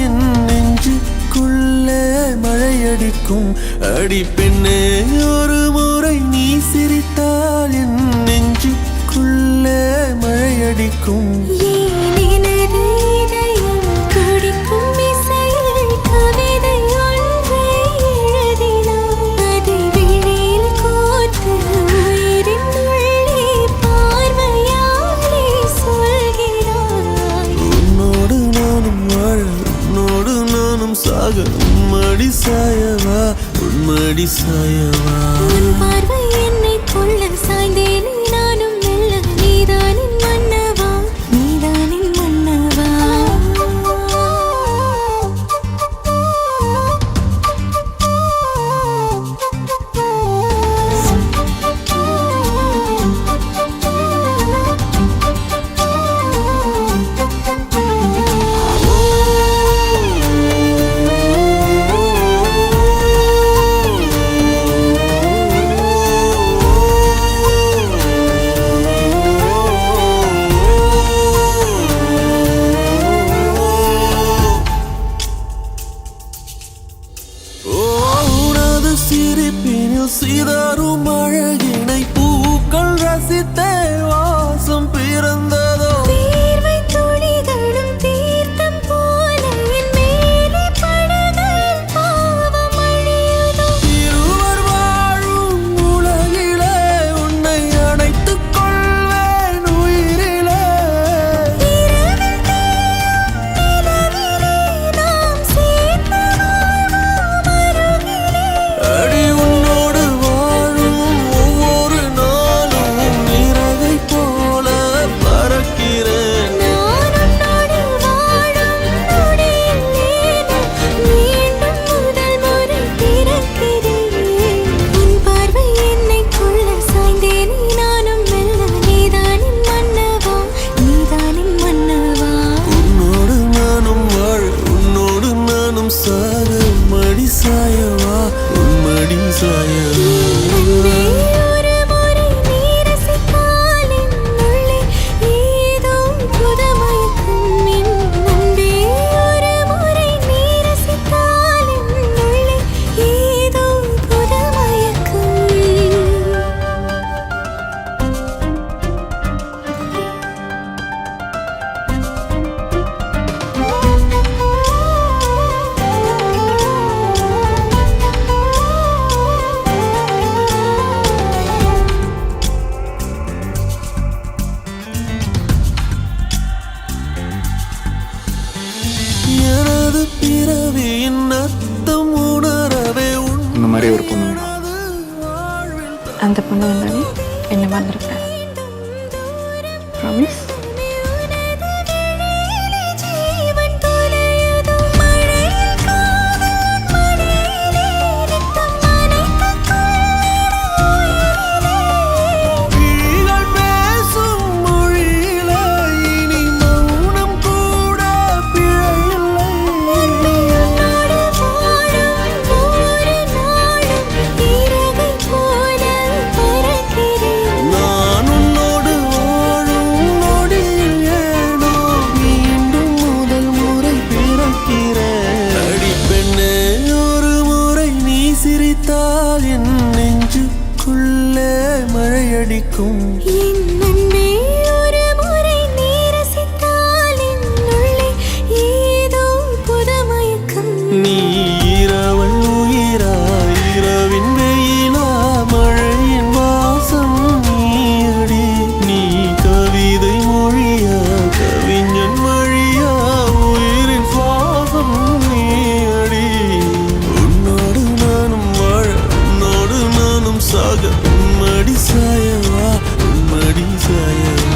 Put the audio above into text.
என் நெஞ்சுக்குள்ளே மழையடிக்கும். அடி பெண்ணே ஒரு முறை நீ சிரித்தால் என் நெஞ்சுக்குள்ளே மழையடிக்கும். சாக உன்மடி சாயவா உன்மடி சாயவா. உன் பார்வை என்னை கொள்ள சாய்ந்தேனே நானும் மெல்ல. நீதானின் மன்னவா நீதானின் மன்னவா. சிரிப்பினில் சிதறும் அழகினை பூக்கள் ரசித்தே வாசம் பிறந்ததோ. தீர்வை துளிகளும் தீர்த்தம் போல என் மேலே படுகையில் பாவம் அழியுதோ. இருவர் வாழும் உலகிலே உன்னை அணைத்துக் கொள்வேன் உயிரிலே. இரவில் தேயும் நிலவிலே நாம் சேர்ந்து வாழ்வோம் அருகிலே. அடி உன்னோடு வாழும் ஒவ்வொரு நாளும் நிறவை போல பறக்கிறேன். நான் உன்னோடு வாழும் நொடியில் மீண்டும் முதல் முறை பிறக்கிறேன். உன் பார்வை என்னை கொள்ள சாய்ந்தேனே நானும் மெல்ல. நீதானின் மன்னவா நீதானின் மன்னவா. உன்னோடு நானும் வாழ உன்னோடு நானும் சாக மடி சாயவா உன்மடி சாயவா. அன்பே ஒரு முறை நீ ரசித்தால் என் உள்ளே ஏதோ புது மயக்கம். என் அன்பே ஒரு முறை நீ ரசித்தால் என் உள்ளே ஏதோ புது மயக்கம். எனது பிறவியின் அர்த்தம் உணரவே இந்த மாதிரி ஒரு பொண்ணு வேணும். அந்த பொண்ணு வந்தாலே என்ன மறந்துருப்பேன். ப்ராமிஸ். ஜீவன் தொலையுதோ மழையில் காதல் மடியிலே நித்தம் நனைத்துக் கொள்ளிட உயிரிலே. விழிகள் பேசும் மொழியிலே இனி மௌனம் கூட பிழையில்லை. உன்னோடு வாழும் ஒவ்வொரு நாளும் இறகை போல பறக்கிறேன். நான் உன்னோடு வாழும் நொடியில் ஏனோ மீண்டும் முதல் முறை பிறக்கிறேன். அடி பெண்ணே ஒரு முறை நீ சிரித்தால் என் நெஞ்சுக்குள்ளே மழையடிக்கும். என் அன்பே ஒரு முறை நீ ரசித்தால் என் உள்ளே ஏதோ புது மயக்கம். நீ இரவல் உயிரா இரவின் வெயிலா மழையின் வாசம் நீயடி. நீ கவிதை மொழியா கவிஞன் மொழியா உயிரின் சுவாசம் நீயடி. உன்னோடு நானும் வாழ உன்னோடு நானும் சாக உன்மடி சாயவா உன்மடி சாயவா.